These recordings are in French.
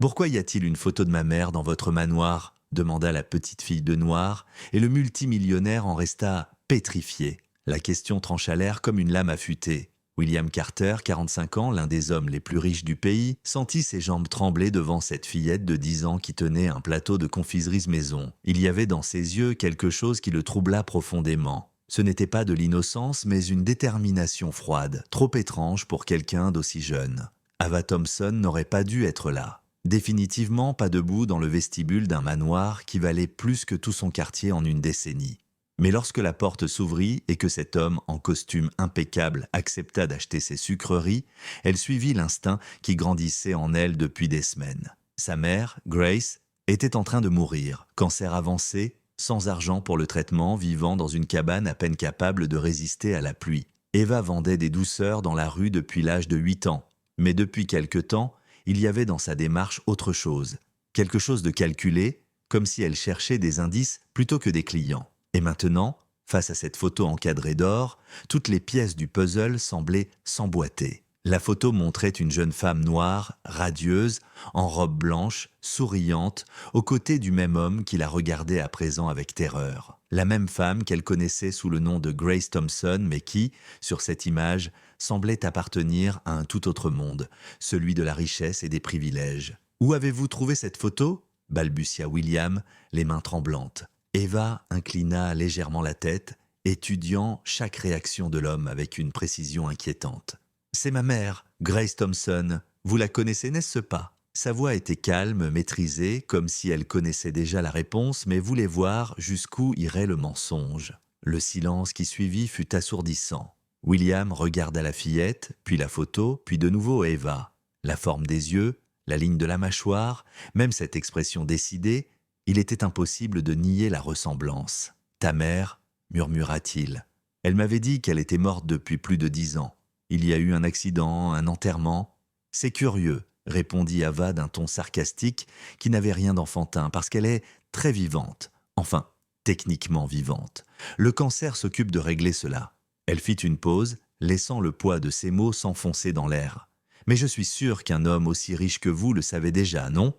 Pourquoi y a-t-il une photo de ma mère dans votre manoir demanda la petite fille de noir, et le multimillionnaire en resta pétrifié. La question trancha l'air comme une lame affûtée. William Carter, 45 ans, l'un des hommes les plus riches du pays, sentit ses jambes trembler devant cette fillette de 10 ans qui tenait un plateau de confiseries maison. Il y avait dans ses yeux quelque chose qui le troubla profondément. Ce n'était pas de l'innocence, mais une détermination froide, trop étrange pour quelqu'un d'aussi jeune. Ava Thompson n'aurait pas dû être là. Définitivement pas debout dans le vestibule d'un manoir qui valait plus que tout son quartier en une décennie. Mais lorsque la porte s'ouvrit et que cet homme en costume impeccable accepta d'acheter ses sucreries, elle suivit l'instinct qui grandissait en elle depuis des semaines. Sa mère, Grace, était en train de mourir, cancer avancé, sans argent pour le traitement, vivant dans une cabane à peine capable de résister à la pluie. Eva vendait des douceurs dans la rue depuis l'âge de 8 ans, mais depuis quelque temps, il y avait dans sa démarche autre chose, quelque chose de calculé, comme si elle cherchait des indices plutôt que des clients. Et maintenant, face à cette photo encadrée d'or, toutes les pièces du puzzle semblaient s'emboîter. La photo montrait une jeune femme noire, radieuse, en robe blanche, souriante, aux côtés du même homme qui la regardait à présent avec terreur. La même femme qu'elle connaissait sous le nom de Grace Thompson, mais qui, sur cette image, semblait appartenir à un tout autre monde, celui de la richesse et des privilèges. « Où avez-vous trouvé cette photo ?» balbutia William, les mains tremblantes. Eva inclina légèrement la tête, étudiant chaque réaction de l'homme avec une précision inquiétante. « C'est ma mère, Grace Thompson. Vous la connaissez, n'est-ce pas ?» Sa voix était calme, maîtrisée, comme si elle connaissait déjà la réponse, mais voulait voir jusqu'où irait le mensonge. Le silence qui suivit fut assourdissant. William regarda la fillette, puis la photo, puis de nouveau Eva. La forme des yeux, la ligne de la mâchoire, même cette expression décidée, il était impossible de nier la ressemblance. « Ta mère » murmura-t-il. « Elle m'avait dit qu'elle était morte depuis plus de 10 ans. Il y a eu un accident, un enterrement. »« C'est curieux » répondit Ava d'un ton sarcastique qui n'avait rien d'enfantin, parce qu'elle est très vivante. Enfin, techniquement vivante. Le cancer s'occupe de régler cela. Elle fit une pause, laissant le poids de ses mots s'enfoncer dans l'air. « Mais je suis sûr qu'un homme aussi riche que vous le savait déjà, non ?»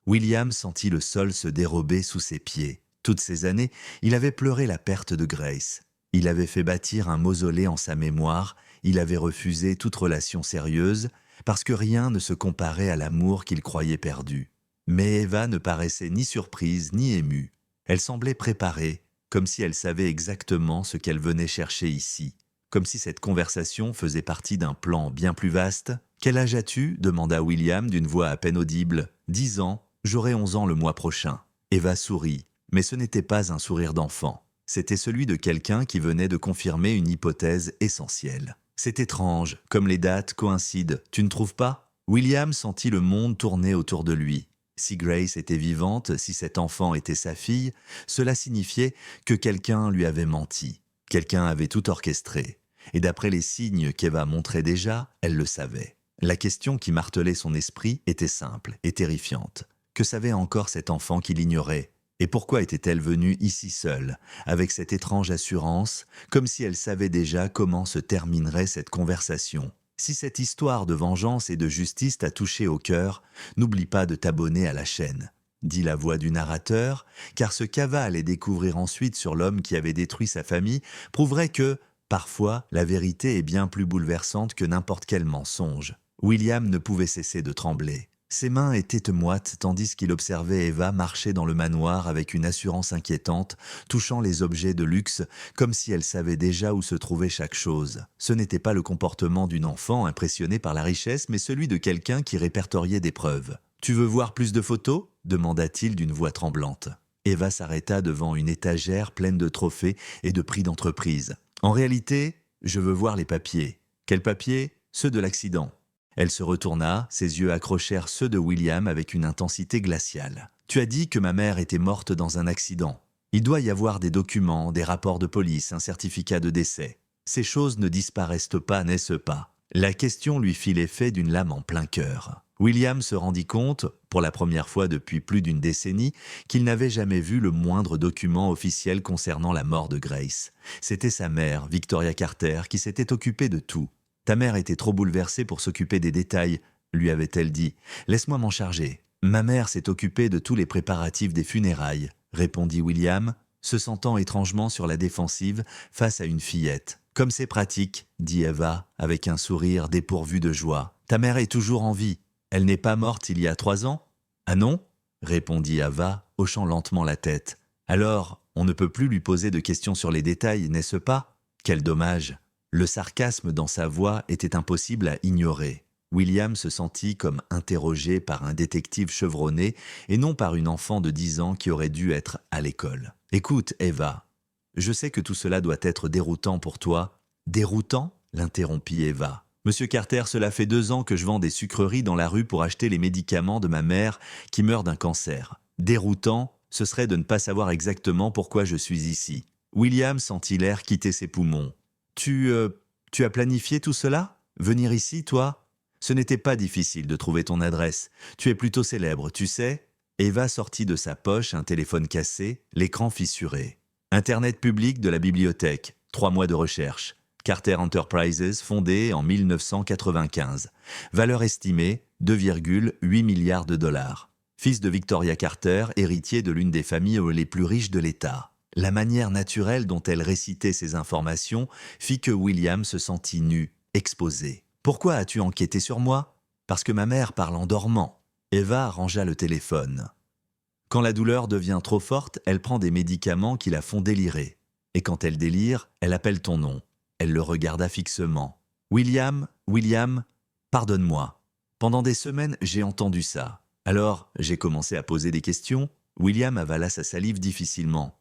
William sentit le sol se dérober sous ses pieds. Toutes ces années, il avait pleuré la perte de Grace. Il avait fait bâtir un mausolée en sa mémoire, il avait refusé toute relation sérieuse, parce que rien ne se comparait à l'amour qu'il croyait perdu. Mais Eva ne paraissait ni surprise ni émue. Elle semblait préparée, comme si elle savait exactement ce qu'elle venait chercher ici, comme si cette conversation faisait partie d'un plan bien plus vaste. « Quel âge as-tu » demanda William d'une voix à peine audible. « 10 ans, j'aurai 11 ans le mois prochain. » Eva sourit, mais ce n'était pas un sourire d'enfant. C'était celui de quelqu'un qui venait de confirmer une hypothèse essentielle. C'est étrange, comme les dates coïncident, tu ne trouves pas ? William sentit le monde tourner autour de lui. Si Grace était vivante, si cet enfant était sa fille, cela signifiait que quelqu'un lui avait menti. Quelqu'un avait tout orchestré. Et d'après les signes qu'Eva montrait déjà, elle le savait. La question qui martelait son esprit était simple et terrifiante. Que savait encore cet enfant qui l'ignorait ? Et pourquoi était-elle venue ici seule, avec cette étrange assurance, comme si elle savait déjà comment se terminerait cette conversation ? Si cette histoire de vengeance et de justice t'a touché au cœur, n'oublie pas de t'abonner à la chaîne, dit la voix du narrateur, car ce qu'Ava allait découvrir ensuite sur l'homme qui avait détruit sa famille prouverait que, parfois, la vérité est bien plus bouleversante que n'importe quel mensonge. William ne pouvait cesser de trembler. Ses mains étaient moites tandis qu'il observait Eva marcher dans le manoir avec une assurance inquiétante, touchant les objets de luxe comme si elle savait déjà où se trouvait chaque chose. Ce n'était pas le comportement d'une enfant impressionnée par la richesse, mais celui de quelqu'un qui répertoriait des preuves. « Tu veux voir plus de photos ?» demanda-t-il d'une voix tremblante. Eva s'arrêta devant une étagère pleine de trophées et de prix d'entreprise. « En réalité, je veux voir les papiers. »« Quels papiers ? Ceux de l'accident. » Elle se retourna, ses yeux accrochèrent ceux de William avec une intensité glaciale. « Tu as dit que ma mère était morte dans un accident. Il doit y avoir des documents, des rapports de police, un certificat de décès. Ces choses ne disparaissent pas, n'est-ce pas ?» La question lui fit l'effet d'une lame en plein cœur. William se rendit compte, pour la première fois depuis plus d'une décennie, qu'il n'avait jamais vu le moindre document officiel concernant la mort de Grace. C'était sa mère, Victoria Carter, qui s'était occupée de tout. « Ta mère était trop bouleversée pour s'occuper des détails, lui avait-elle dit. « Laisse-moi m'en charger. » Ma mère s'est occupée de tous les préparatifs des funérailles, répondit William, se sentant étrangement sur la défensive face à une fillette. Comme c'est pratique, dit Eva, avec un sourire dépourvu de joie. Ta mère est toujours en vie. Elle n'est pas morte il y a 3 ans? Ah non? Répondit Ava, hochant lentement la tête. Alors, on ne peut plus lui poser de questions sur les détails, n'est-ce pas? Quel dommage. Le sarcasme dans sa voix était impossible à ignorer. William se sentit comme interrogé par un détective chevronné et non par une enfant de 10 ans qui aurait dû être à l'école. Écoute, Eva, je sais que tout cela doit être déroutant pour toi. Déroutant? L'interrompit Eva. Monsieur Carter, cela fait 2 ans que je vends des sucreries dans la rue pour acheter les médicaments de ma mère qui meurt d'un cancer. Déroutant, ce serait de ne pas savoir exactement pourquoi je suis ici. William sentit l'air quitter ses poumons. Tu as planifié tout cela? Venir ici, toi? Ce n'était pas difficile de trouver ton adresse. Tu es plutôt célèbre, tu sais? Eva sortit de sa poche un téléphone cassé, l'écran fissuré. Internet public de la bibliothèque. 3 mois de recherche. Carter Enterprises, fondée en 1995. Valeur estimée, 2,8 milliards de dollars. Fils de Victoria Carter, héritier de l'une des familles les plus riches de l'État. La manière naturelle dont elle récitait ces informations fit que William se sentit nu, exposé. « Pourquoi as-tu enquêté sur moi? Parce que ma mère parle en dormant. » Eva rangea le téléphone. Quand la douleur devient trop forte, elle prend des médicaments qui la font délirer. Et quand elle délire, elle appelle ton nom. Elle le regarda fixement. « William, pardonne-moi. Pendant des semaines, j'ai entendu ça. Alors, j'ai commencé à poser des questions. » William avala sa salive difficilement.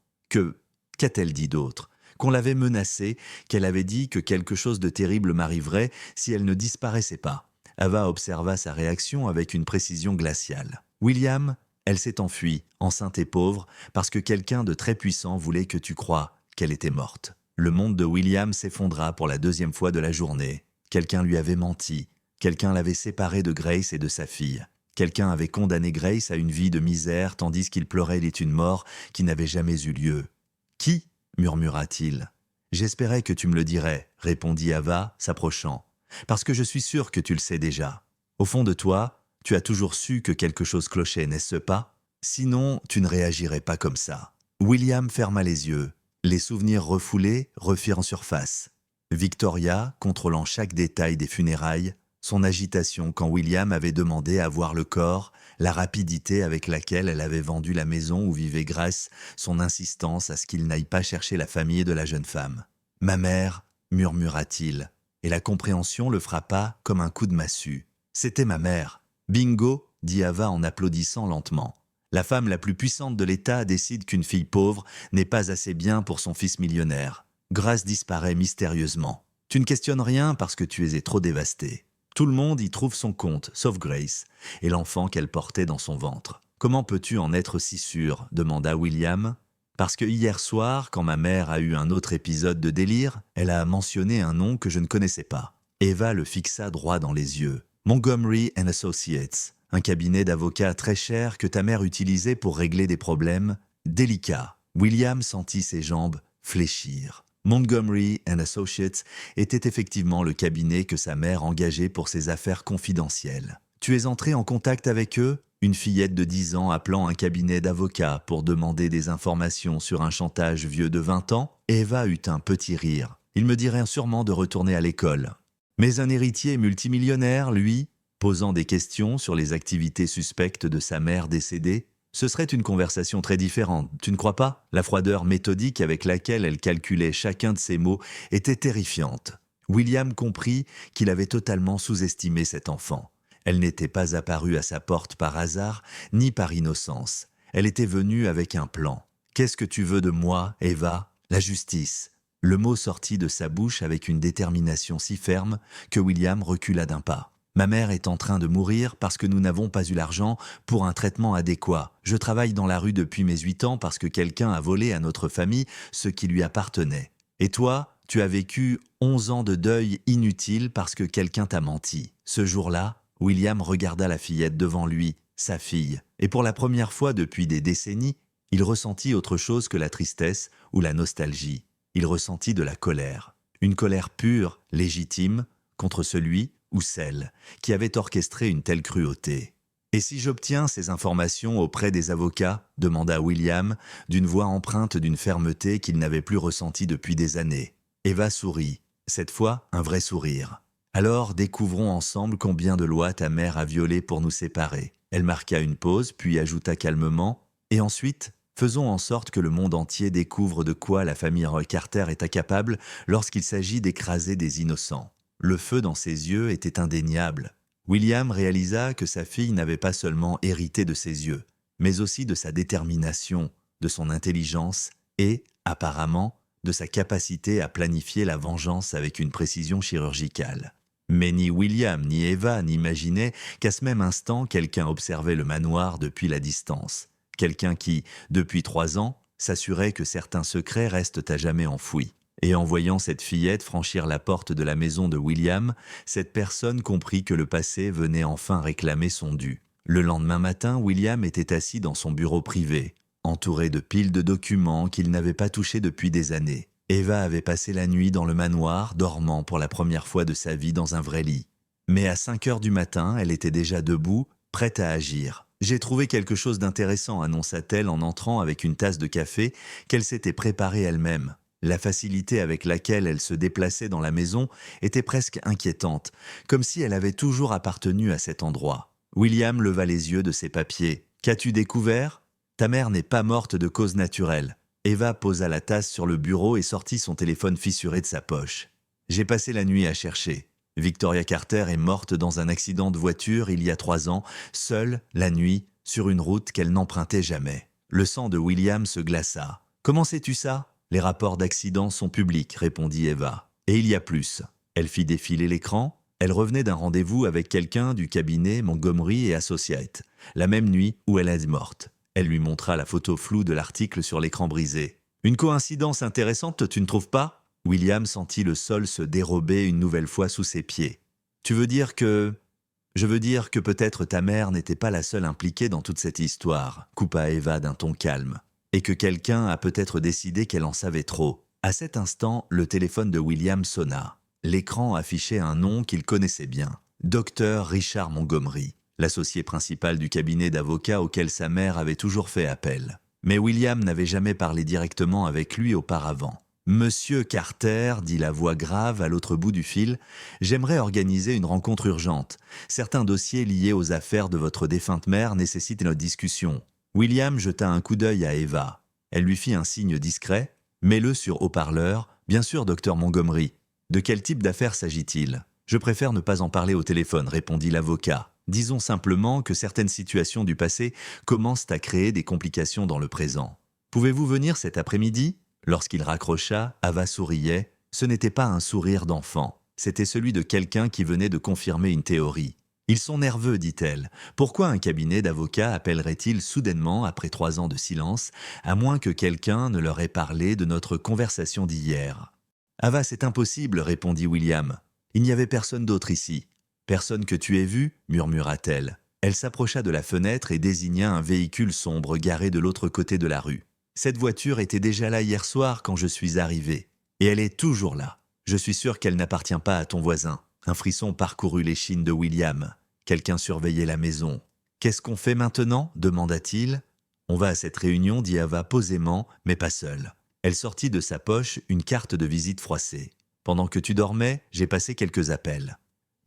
Qu'a-t-elle dit d'autre? Qu'on l'avait menacée, qu'elle avait dit que quelque chose de terrible m'arriverait si elle ne disparaissait pas. Ava observa sa réaction avec une précision glaciale. « William, elle s'est enfuie, enceinte et pauvre, parce que quelqu'un de très puissant voulait que tu croies qu'elle était morte. » Le monde de William s'effondra pour la 2e fois de la journée. Quelqu'un lui avait menti. Quelqu'un l'avait séparé de Grace et de sa fille. Quelqu'un avait condamné Grace à une vie de misère tandis qu'il pleurait une mort qui n'avait jamais eu lieu. « Qui ?» murmura-t-il. « J'espérais que tu me le dirais, » répondit Ava, s'approchant. « Parce que je suis sûr que tu le sais déjà. Au fond de toi, tu as toujours su que quelque chose clochait, n'est-ce pas? Sinon, tu ne réagirais pas comme ça. » William ferma les yeux. Les souvenirs refoulés refirent en surface. Victoria, contrôlant chaque détail des funérailles, son agitation quand William avait demandé à voir le corps, la rapidité avec laquelle elle avait vendu la maison où vivait Grace, son insistance à ce qu'il n'aille pas chercher la famille de la jeune femme. « Ma mère » murmura-t-il, et la compréhension le frappa comme un coup de massue. « C'était ma mère. »« Bingo » dit Ava en applaudissant lentement. La femme la plus puissante de l'État décide qu'une fille pauvre n'est pas assez bien pour son fils millionnaire. Grace disparaît mystérieusement. Tu ne questionnes rien parce que tu es trop dévasté. Tout le monde y trouve son compte, sauf Grace, et l'enfant qu'elle portait dans son ventre. « Comment peux-tu en être si sûr ?» demanda William. « Parce que hier soir, quand ma mère a eu un autre épisode de délire, elle a mentionné un nom que je ne connaissais pas. » Eva le fixa droit dans les yeux. « Montgomery & Associates. Un cabinet d'avocats très cher que ta mère utilisait pour régler des problèmes délicats. » William sentit ses jambes fléchir. Montgomery & Associates était effectivement le cabinet que sa mère engageait pour ses affaires confidentielles. « Tu es entré en contact avec eux ?» Une fillette de 10 ans appelant un cabinet d'avocats pour demander des informations sur un chantage vieux de 20 ans, Eva eut un petit rire. « Il me dirait sûrement de retourner à l'école. » Mais un héritier multimillionnaire, lui, posant des questions sur les activités suspectes de sa mère décédée, ce serait une conversation très différente, tu ne crois pas? La froideur méthodique avec laquelle elle calculait chacun de ses mots était terrifiante. William comprit qu'il avait totalement sous-estimé cet enfant. Elle n'était pas apparue à sa porte par hasard, ni par innocence. Elle était venue avec un plan. « Qu'est-ce que tu veux de moi, Eva? La justice. » Le mot sortit de sa bouche avec une détermination si ferme que William recula d'un pas. « Ma mère est en train de mourir parce que nous n'avons pas eu l'argent pour un traitement adéquat. Je travaille dans la rue depuis mes 8 ans parce que quelqu'un a volé à notre famille ce qui lui appartenait. Et toi, tu as vécu 11 ans de deuil inutile parce que quelqu'un t'a menti. » Ce jour-là, William regarda la fillette devant lui, sa fille, et pour la première fois depuis des décennies, il ressentit autre chose que la tristesse ou la nostalgie. Il ressentit de la colère. Une colère pure, légitime, contre celui ou celle qui avait orchestré une telle cruauté. Et si j'obtiens ces informations auprès des avocats demanda William, d'une voix empreinte d'une fermeté qu'il n'avait plus ressentie depuis des années. Eva sourit, cette fois un vrai sourire. Alors découvrons ensemble combien de lois ta mère a violées pour nous séparer. Elle marqua une pause, puis ajouta calmement, et ensuite, faisons en sorte que le monde entier découvre de quoi la famille Roy Carter est incapable lorsqu'il s'agit d'écraser des innocents. Le feu dans ses yeux était indéniable. William réalisa que sa fille n'avait pas seulement hérité de ses yeux, mais aussi de sa détermination, de son intelligence et, apparemment, de sa capacité à planifier la vengeance avec une précision chirurgicale. Mais ni William ni Eva n'imaginaient qu'à ce même instant quelqu'un observait le manoir depuis la distance. Quelqu'un qui, depuis 3 ans, s'assurait que certains secrets restent à jamais enfouis. Et en voyant cette fillette franchir la porte de la maison de William, cette personne comprit que le passé venait enfin réclamer son dû. Le lendemain matin, William était assis dans son bureau privé, entouré de piles de documents qu'il n'avait pas touchés depuis des années. Eva avait passé la nuit dans le manoir, dormant pour la première fois de sa vie dans un vrai lit. Mais à 5 heures du matin, elle était déjà debout, prête à agir. « J'ai trouvé quelque chose d'intéressant », annonça-t-elle en entrant avec une tasse de café qu'elle s'était préparée elle-même. La facilité avec laquelle elle se déplaçait dans la maison était presque inquiétante, comme si elle avait toujours appartenu à cet endroit. William leva les yeux de ses papiers. « Qu'as-tu découvert ? Ta mère n'est pas morte de cause naturelle. » Eva posa la tasse sur le bureau et sortit son téléphone fissuré de sa poche. « J'ai passé la nuit à chercher. Victoria Carter est morte dans un accident de voiture il y a 3 ans, seule, la nuit, sur une route qu'elle n'empruntait jamais. » Le sang de William se glaça. « Comment sais-tu ça ? Les rapports d'accident sont publics, » répondit Eva. « Et il y a plus. » Elle fit défiler l'écran. Elle revenait d'un rendez-vous avec quelqu'un du cabinet Montgomery et Associates, la même nuit où elle est morte. Elle lui montra la photo floue de l'article sur l'écran brisé. « Une coïncidence intéressante, tu ne trouves pas ?» William sentit le sol se dérober une nouvelle fois sous ses pieds. « Tu veux dire que… » « Je veux dire que peut-être ta mère n'était pas la seule impliquée dans toute cette histoire, » coupa Eva d'un ton calme. « Et que quelqu'un a peut-être décidé qu'elle en savait trop. » À cet instant, le téléphone de William sonna. L'écran affichait un nom qu'il connaissait bien. Dr Richard Montgomery, l'associé principal du cabinet d'avocats auquel sa mère avait toujours fait appel. Mais William n'avait jamais parlé directement avec lui auparavant. « Monsieur Carter, » dit la voix grave à l'autre bout du fil, « j'aimerais organiser une rencontre urgente. Certains dossiers liés aux affaires de votre défunte mère nécessitent notre discussion. » William jeta un coup d'œil à Eva. Elle lui fit un signe discret. « Mets-le sur haut-parleur. Bien sûr, docteur Montgomery. De quel type d'affaires s'agit-il ? » « Je préfère ne pas en parler au téléphone, » répondit l'avocat. « Disons simplement que certaines situations du passé commencent à créer des complications dans le présent. Pouvez-vous venir cet après-midi ?» Lorsqu'il raccrocha, Ava souriait. Ce n'était pas un sourire d'enfant. C'était celui de quelqu'un qui venait de confirmer une théorie. « Ils sont nerveux, dit-elle. Pourquoi un cabinet d'avocats appellerait-il soudainement, après 3 ans de silence, à moins que quelqu'un ne leur ait parlé de notre conversation d'hier ?»« Ava, c'est impossible, » répondit William. « Il n'y avait personne d'autre ici. »« Personne que tu aies vu ?» murmura-t-elle. Elle s'approcha de la fenêtre et désigna un véhicule sombre garé de l'autre côté de la rue. « Cette voiture était déjà là hier soir quand je suis arrivé. Et elle est toujours là. Je suis sûr qu'elle n'appartient pas à ton voisin. » Un frisson parcourut l'échine de William. Quelqu'un surveillait la maison. « Qu'est-ce qu'on fait maintenant ?» demanda-t-il. « On va à cette réunion, » dit Ava posément, mais pas seule. Elle sortit de sa poche une carte de visite froissée. « Pendant que tu dormais, j'ai passé quelques appels. »«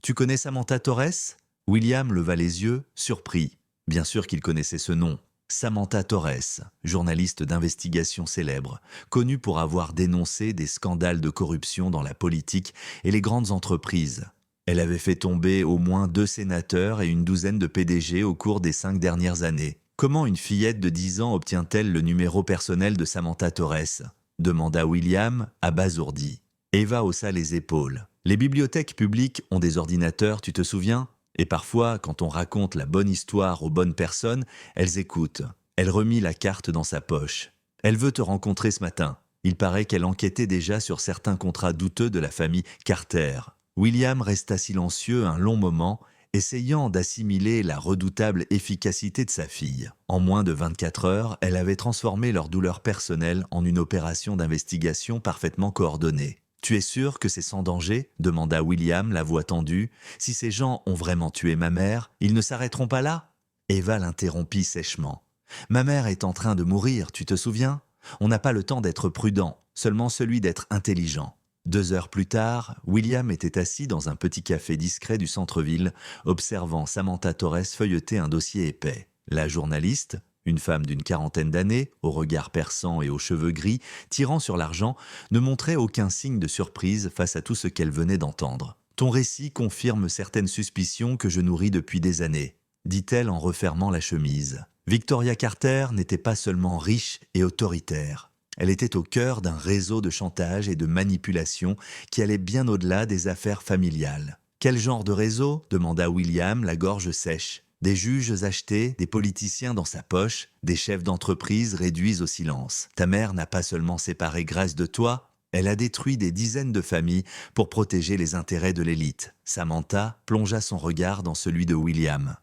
Tu connais Samantha Torres ?» William leva les yeux, surpris. Bien sûr qu'il connaissait ce nom. Samantha Torres, journaliste d'investigation célèbre, connue pour avoir dénoncé des scandales de corruption dans la politique et les grandes entreprises. Elle avait fait tomber au moins 2 sénateurs et une douzaine de PDG au cours des 5 dernières années. Comment une fillette de 10 ans obtient-elle le numéro personnel de Samantha Torres ? Demanda William, abasourdi. Eva haussa les épaules. Les bibliothèques publiques ont des ordinateurs, tu te souviens ? Et parfois, quand on raconte la bonne histoire aux bonnes personnes, elles écoutent. Elle remit la carte dans sa poche. Elle veut te rencontrer ce matin. Il paraît qu'elle enquêtait déjà sur certains contrats douteux de la famille Carter. William resta silencieux un long moment, essayant d'assimiler la redoutable efficacité de sa fille. En moins de 24 heures, elle avait transformé leur douleur personnelle en une opération d'investigation parfaitement coordonnée. « Tu es sûr que c'est sans danger ?» demanda William, la voix tendue. « Si ces gens ont vraiment tué ma mère, ils ne s'arrêteront pas là ?» Eva l'interrompit sèchement. « Ma mère est en train de mourir, tu te souviens ? On n'a pas le temps d'être prudent, seulement celui d'être intelligent. » 2 heures plus tard, William était assis dans un petit café discret du centre-ville, observant Samantha Torres feuilleter un dossier épais. La journaliste, une femme d'une quarantaine d'années, au regard perçant et aux cheveux gris, tirant sur l'argent, ne montrait aucun signe de surprise face à tout ce qu'elle venait d'entendre. « Ton récit confirme certaines suspicions que je nourris depuis des années, » dit-elle en refermant la chemise. Victoria Carter n'était pas seulement riche et autoritaire. Elle était au cœur d'un réseau de chantage et de manipulation qui allait bien au-delà des affaires familiales. « Quel genre de réseau ?» demanda William, la gorge sèche. « Des juges achetés, des politiciens dans sa poche, des chefs d'entreprise réduits au silence. Ta mère n'a pas seulement séparé Grace de toi, elle a détruit des dizaines de familles pour protéger les intérêts de l'élite. » Samantha plongea son regard dans celui de William.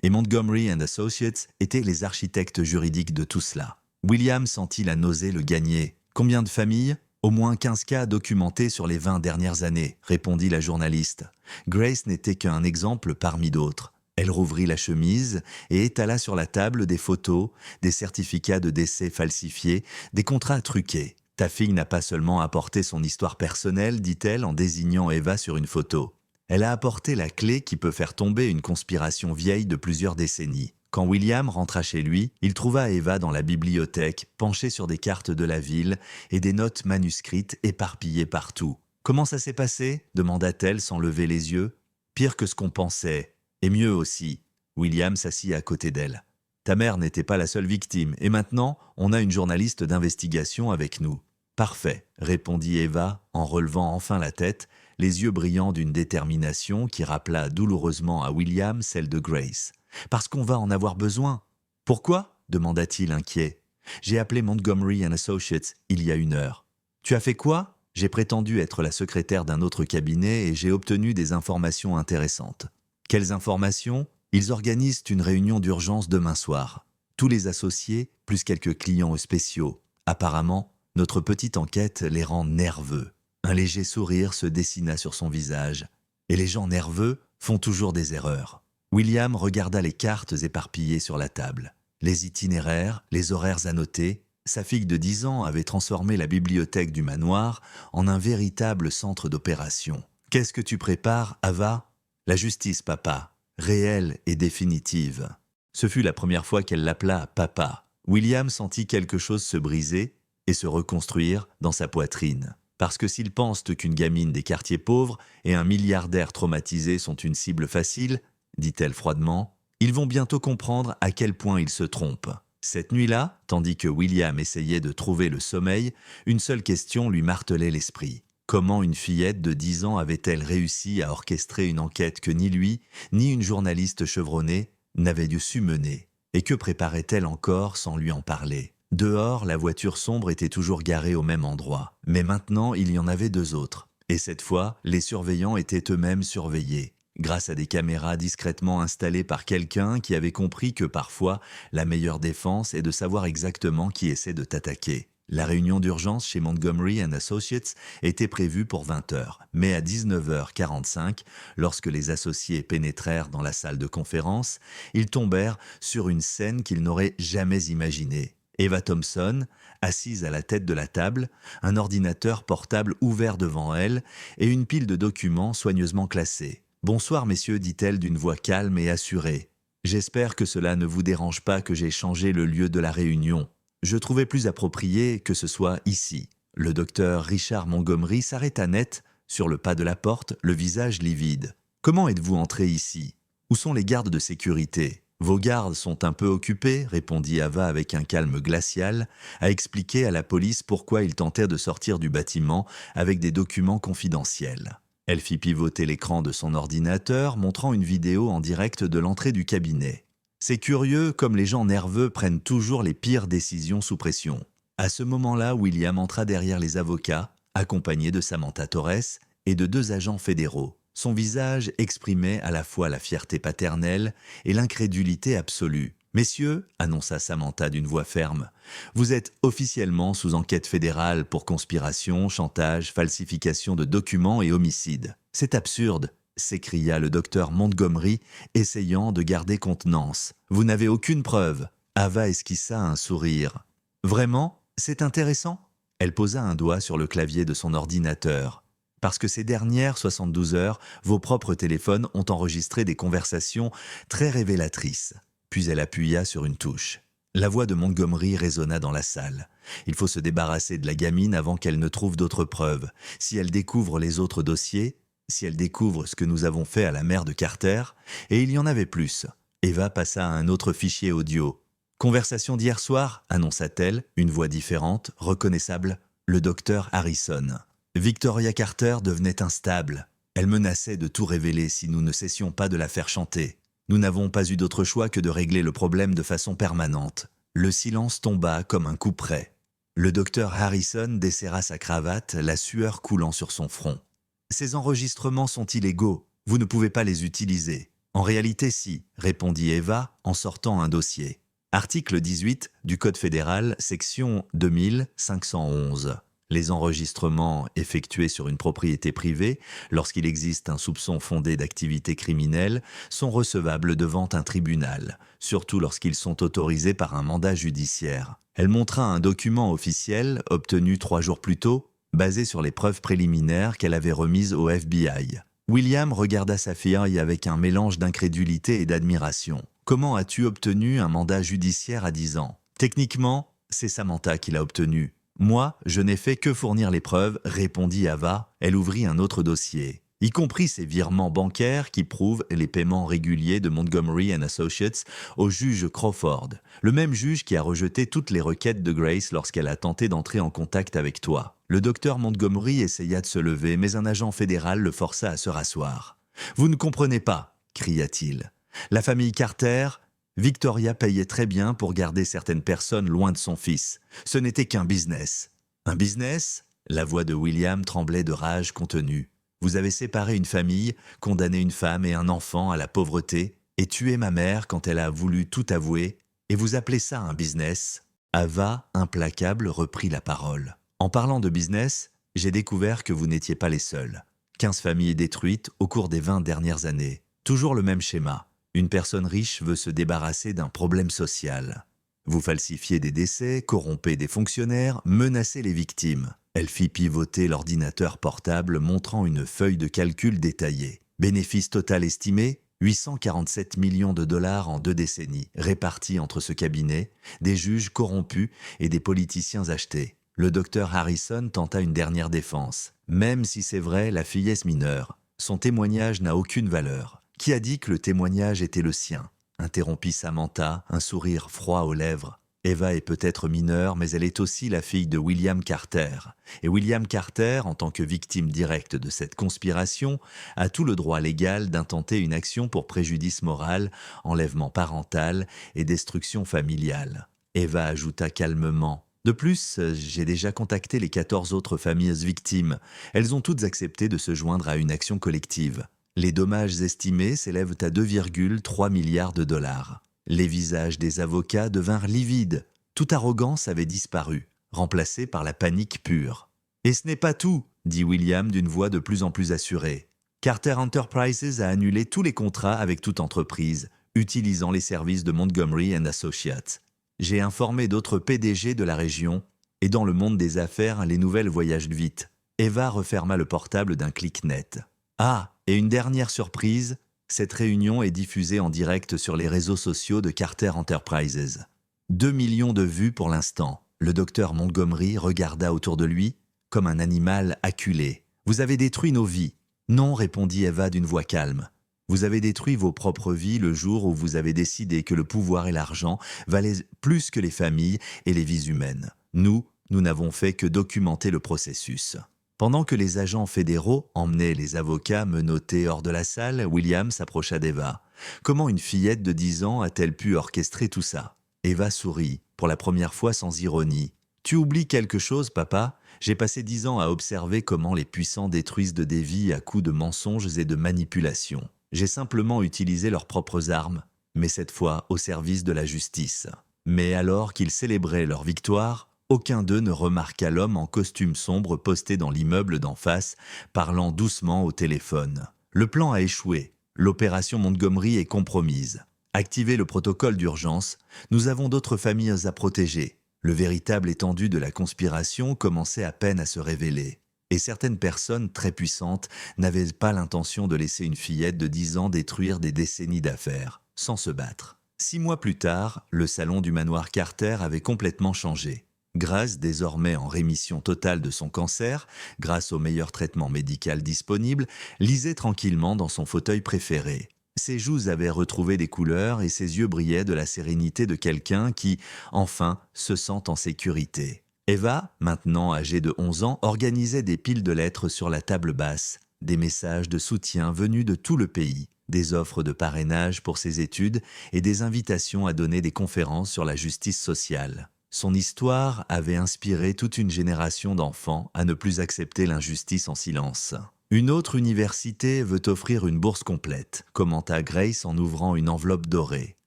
Et Montgomery & Associates étaient les architectes juridiques de tout cela. William sentit la nausée le gagner. « Combien de familles ? » « Au moins 15 cas documentés sur les 20 dernières années, » répondit la journaliste. Grace n'était qu'un exemple parmi d'autres. Elle rouvrit la chemise et étala sur la table des photos, des certificats de décès falsifiés, des contrats truqués. « Ta fille n'a pas seulement apporté son histoire personnelle, dit-elle en désignant Eva sur une photo. Elle a apporté la clé qui peut faire tomber une conspiration vieille de plusieurs décennies. » Quand William rentra chez lui, il trouva Eva dans la bibliothèque, penchée sur des cartes de la ville et des notes manuscrites éparpillées partout. « Comment ça s'est passé ?» demanda-t-elle sans lever les yeux. « Pire que ce qu'on pensait, et mieux aussi. » William s'assit à côté d'elle. « Ta mère n'était pas la seule victime, et maintenant, on a une journaliste d'investigation avec nous. »« Parfait, » répondit Eva en relevant enfin la tête, les yeux brillants d'une détermination qui rappela douloureusement à William celle de Grace. « Parce qu'on va en avoir besoin. »« Pourquoi ?» demanda-t-il inquiet. « J'ai appelé Montgomery & Associates il y a 1 heure. »« Tu as fait quoi ?» J'ai prétendu être la secrétaire d'un autre cabinet et j'ai obtenu des informations intéressantes. »« Quelles informations ? » ?»« Ils organisent une réunion d'urgence demain soir. Tous les associés, plus quelques clients spéciaux. Apparemment, notre petite enquête les rend nerveux. » Un léger sourire se dessina sur son visage. « Et les gens nerveux font toujours des erreurs. » William regarda les cartes éparpillées sur la table. Les itinéraires, les horaires annotés. Sa fille de 10 ans avait transformé la bibliothèque du manoir en un véritable centre d'opération. « Qu'est-ce que tu prépares, Ava ?»« La justice, papa. Réelle et définitive. » Ce fut la première fois qu'elle l'appela papa. William sentit quelque chose se briser et se reconstruire dans sa poitrine. Parce que s'ils pensent qu'une gamine des quartiers pauvres et un milliardaire traumatisé sont une cible facile, dit-elle froidement, ils vont bientôt comprendre à quel point ils se trompent. Cette nuit-là, tandis que William essayait de trouver le sommeil, une seule question lui martelait l'esprit. Comment une fillette de 10 ans avait-elle réussi à orchestrer une enquête que ni lui, ni une journaliste chevronnée n'avaient su mener? Et que préparait-elle encore sans lui en parler? Dehors, la voiture sombre était toujours garée au même endroit. Mais maintenant, il y en avait 2 autres. Et cette fois, les surveillants étaient eux-mêmes surveillés. Grâce à des caméras discrètement installées par quelqu'un qui avait compris que parfois, la meilleure défense est de savoir exactement qui essaie de t'attaquer. La réunion d'urgence chez Montgomery & Associates était prévue pour 20 heures, mais à 19h45, lorsque les associés pénétrèrent dans la salle de conférence, ils tombèrent sur une scène qu'ils n'auraient jamais imaginée. Eva Thompson, assise à la tête de la table, un ordinateur portable ouvert devant elle et une pile de documents soigneusement classés. « Bonsoir, messieurs, dit-elle d'une voix calme et assurée. J'espère que cela ne vous dérange pas que j'ai changé le lieu de la réunion. Je trouvais plus approprié que ce soit ici. » Le docteur Richard Montgomery s'arrêta net sur le pas de la porte, le visage livide. « Comment êtes-vous entré ici? Où sont les gardes de sécurité ? » « Vos gardes sont un peu occupés, » répondit Ava avec un calme glacial, à expliquer à la police pourquoi ils tentèrent de sortir du bâtiment avec des documents confidentiels. Elle fit pivoter l'écran de son ordinateur, montrant une vidéo en direct de l'entrée du cabinet. C'est curieux comme les gens nerveux prennent toujours les pires décisions sous pression. À ce moment-là, William entra derrière les avocats, accompagné de Samantha Torres et de 2 agents fédéraux. Son visage exprimait à la fois la fierté paternelle et l'incrédulité absolue. « Messieurs, » annonça Samantha d'une voix ferme, « vous êtes officiellement sous enquête fédérale pour conspiration, chantage, falsification de documents et homicide. C'est absurde, s'écria le docteur Montgomery, essayant de garder contenance. « Vous n'avez aucune preuve ?» Ava esquissa un sourire. « Vraiment? C'est intéressant ?» Elle posa un doigt sur le clavier de son ordinateur. « Parce que ces dernières 72 heures, vos propres téléphones ont enregistré des conversations très révélatrices. » Puis elle appuya sur une touche. La voix de Montgomery résonna dans la salle. Il faut se débarrasser de la gamine avant qu'elle ne trouve d'autres preuves. Si elle découvre les autres dossiers, si elle découvre ce que nous avons fait à la mère de Carter, et il y en avait plus. Eva passa à un autre fichier audio. « Conversation d'hier soir » annonça-t-elle, une voix différente, reconnaissable, le docteur Harrison. Victoria Carter devenait instable. Elle menaçait de tout révéler si nous ne cessions pas de la faire chanter. Nous n'avons pas eu d'autre choix que de régler le problème de façon permanente. Le silence tomba comme un couperet. Le docteur Harrison desserra sa cravate, la sueur coulant sur son front. « Ces enregistrements sont illégaux. Vous ne pouvez pas les utiliser. »« En réalité, si, » répondit Eva en sortant un dossier. Article 18 du Code fédéral, section 2511. Les enregistrements effectués sur une propriété privée, lorsqu'il existe un soupçon fondé d'activité criminelle, sont recevables devant un tribunal, surtout lorsqu'ils sont autorisés par un mandat judiciaire. Elle montra un document officiel, obtenu 3 jours plus tôt, basé sur les preuves préliminaires qu'elle avait remises au FBI. William regarda sa fille avec un mélange d'incrédulité et d'admiration. « Comment as-tu obtenu un mandat judiciaire à 10 ans ?»« Techniquement, c'est Samantha qui l'a obtenu. Moi, je n'ai fait que fournir les preuves, » répondit Ava. Elle ouvrit un autre dossier, y compris ces virements bancaires qui prouvent les paiements réguliers de Montgomery & Associates au juge Crawford, le même juge qui a rejeté toutes les requêtes de Grace lorsqu'elle a tenté d'entrer en contact avec toi. Le docteur Montgomery essaya de se lever, mais un agent fédéral le força à se rasseoir. « Vous ne comprenez pas » cria-t-il. « La famille Carter, Victoria payait très bien pour garder certaines personnes loin de son fils. Ce n'était qu'un business. »« Un business ?» La voix de William tremblait de rage contenue. « Vous avez séparé une famille, condamné une femme et un enfant à la pauvreté, et tué ma mère quand elle a voulu tout avouer, et vous appelez ça un business ?» Ava, implacable, reprit la parole. « En parlant de business, j'ai découvert que vous n'étiez pas les seuls. 15 familles détruites au cours des 20 dernières années. Toujours le même schéma. Une personne riche veut se débarrasser d'un problème social. Vous falsifiez des décès, corrompez des fonctionnaires, menacez les victimes. » Elle fit pivoter l'ordinateur portable montrant une feuille de calcul détaillée. Bénéfice total estimé, 847 millions de dollars en 2 décennies, répartis entre ce cabinet, des juges corrompus et des politiciens achetés. Le docteur Harrison tenta une dernière défense. Même si c'est vrai, la fillesse mineure, son témoignage n'a aucune valeur. Qui a dit que le témoignage était le sien ? Interrompit Samantha, un sourire froid aux lèvres. Eva est peut-être mineure, mais elle est aussi la fille de William Carter. Et William Carter, en tant que victime directe de cette conspiration, a tout le droit légal d'intenter une action pour préjudice moral, enlèvement parental et destruction familiale. Eva ajouta calmement. De plus, j'ai déjà contacté les 14 autres familles victimes. Elles ont toutes accepté de se joindre à une action collective. Les dommages estimés s'élèvent à 2,3 milliards de dollars. Les visages des avocats devinrent livides. Toute arrogance avait disparu, remplacée par la panique pure. « Et ce n'est pas tout !» dit William d'une voix de plus en plus assurée. « Carter Enterprises a annulé tous les contrats avec toute entreprise, utilisant les services de Montgomery & Associates. J'ai informé d'autres PDG de la région, et dans le monde des affaires, les nouvelles voyagent vite. » Eva referma le portable d'un clic net. « Ah, et une dernière surprise, cette réunion est diffusée en direct sur les réseaux sociaux de Carter Enterprises. 2 millions de vues pour l'instant. » Le docteur Montgomery regarda autour de lui comme un animal acculé. « Vous avez détruit nos vies. » »« Non, répondit Eva d'une voix calme. « Vous avez détruit vos propres vies le jour où vous avez décidé que le pouvoir et l'argent valaient plus que les familles et les vies humaines. Nous n'avons fait que documenter le processus. » Pendant que les agents fédéraux emmenaient les avocats menottés hors de la salle, William s'approcha d'Eva. Comment une fillette de 10 ans a-t-elle pu orchestrer tout ça ? Eva sourit, pour la première fois sans ironie. « Tu oublies quelque chose, papa ? J'ai passé 10 ans à observer comment les puissants détruisent des vies à coups de mensonges et de manipulations. J'ai simplement utilisé leurs propres armes, mais cette fois au service de la justice. » Mais alors qu'ils célébraient leur victoire, aucun d'eux ne remarqua l'homme en costume sombre posté dans l'immeuble d'en face, parlant doucement au téléphone. Le plan a échoué. L'opération Montgomery est compromise. Activez le protocole d'urgence. Nous avons d'autres familles à protéger. Le véritable étendue de la conspiration commençait à peine à se révéler. Et certaines personnes très puissantes n'avaient pas l'intention de laisser une fillette de 10 ans détruire des décennies d'affaires, sans se battre. 6 mois plus tard, le salon du manoir Carter avait complètement changé. Grace, désormais en rémission totale de son cancer, grâce au meilleur traitement médical disponible, lisait tranquillement dans son fauteuil préféré. Ses joues avaient retrouvé des couleurs et ses yeux brillaient de la sérénité de quelqu'un qui, enfin, se sent en sécurité. Eva, maintenant âgée de 11 ans, organisait des piles de lettres sur la table basse, des messages de soutien venus de tout le pays, des offres de parrainage pour ses études et des invitations à donner des conférences sur la justice sociale. Son histoire avait inspiré toute une génération d'enfants à ne plus accepter l'injustice en silence. Une autre université veut offrir une bourse complète, commenta Grace en ouvrant une enveloppe dorée.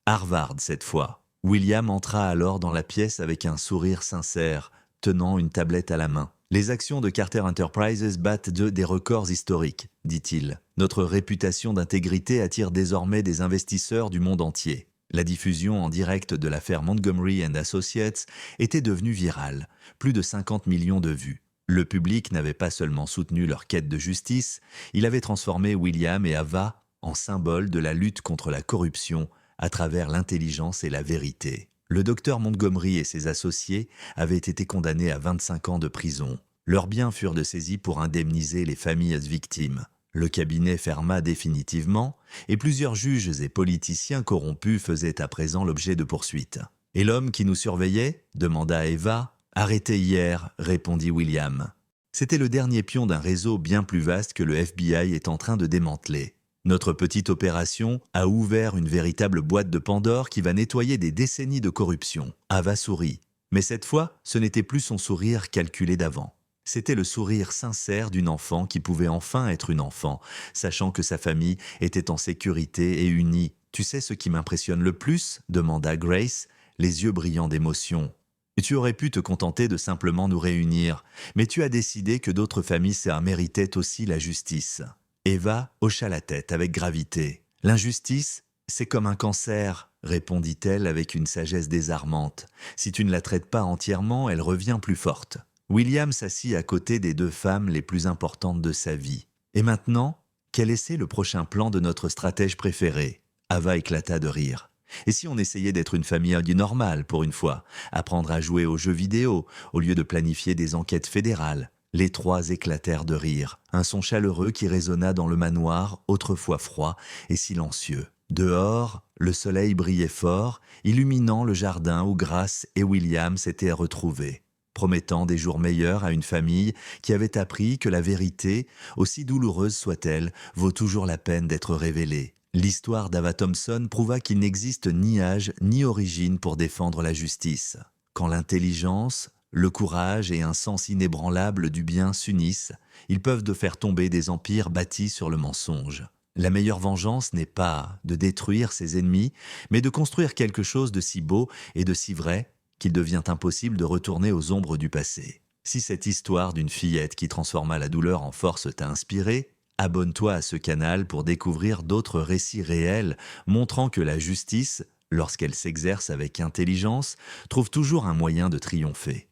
Harvard cette fois. William entra alors dans la pièce avec un sourire sincère, tenant une tablette à la main. Les actions de Carter Enterprises battent des records historiques, dit-il. Notre réputation d'intégrité attire désormais des investisseurs du monde entier. La diffusion en direct de l'affaire Montgomery & Associates était devenue virale, plus de 50 millions de vues. Le public n'avait pas seulement soutenu leur quête de justice, il avait transformé William et Ava en symboles de la lutte contre la corruption à travers l'intelligence et la vérité. Le docteur Montgomery et ses associés avaient été condamnés à 25 ans de prison. Leurs biens furent saisis pour indemniser les familles victimes. Le cabinet ferma définitivement et plusieurs juges et politiciens corrompus faisaient à présent l'objet de poursuites. « Et l'homme qui nous surveillait » demanda Eva. « Arrêté hier » répondit William. C'était le dernier pion d'un réseau bien plus vaste que le FBI est en train de démanteler. Notre petite opération a ouvert une véritable boîte de Pandore qui va nettoyer des décennies de corruption. Ava sourit. Mais cette fois, ce n'était plus son sourire calculé d'avant. C'était le sourire sincère d'une enfant qui pouvait enfin être une enfant, sachant que sa famille était en sécurité et unie. « Tu sais ce qui m'impressionne le plus ?» demanda Grace, les yeux brillants d'émotion. « Tu aurais pu te contenter de simplement nous réunir, mais tu as décidé que d'autres familles méritaient aussi la justice. » Eva hocha la tête avec gravité. « L'injustice, c'est comme un cancer, » répondit-elle avec une sagesse désarmante. « Si tu ne la traites pas entièrement, elle revient plus forte. » William s'assit à côté des deux femmes les plus importantes de sa vie. « Et maintenant, quel est le prochain plan de notre stratège préféré ?» Ava éclata de rire. « Et si on essayait d'être une famille normale pour une fois, apprendre à jouer aux jeux vidéo au lieu de planifier des enquêtes fédérales ?» Les trois éclatèrent de rire, un son chaleureux qui résonna dans le manoir, autrefois froid et silencieux. Dehors, le soleil brillait fort, illuminant le jardin où Grace et William s'étaient retrouvés, promettant des jours meilleurs à une famille qui avait appris que la vérité, aussi douloureuse soit-elle, vaut toujours la peine d'être révélée. L'histoire d'Ava Thompson prouva qu'il n'existe ni âge ni origine pour défendre la justice. Quand l'intelligence, le courage et un sens inébranlable du bien s'unissent, ils peuvent faire tomber des empires bâtis sur le mensonge. La meilleure vengeance n'est pas de détruire ses ennemis, mais de construire quelque chose de si beau et de si vrai qu'il devient impossible de retourner aux ombres du passé. Si cette histoire d'une fillette qui transforma la douleur en force t'a inspiré, abonne-toi à ce canal pour découvrir d'autres récits réels montrant que la justice, lorsqu'elle s'exerce avec intelligence, trouve toujours un moyen de triompher.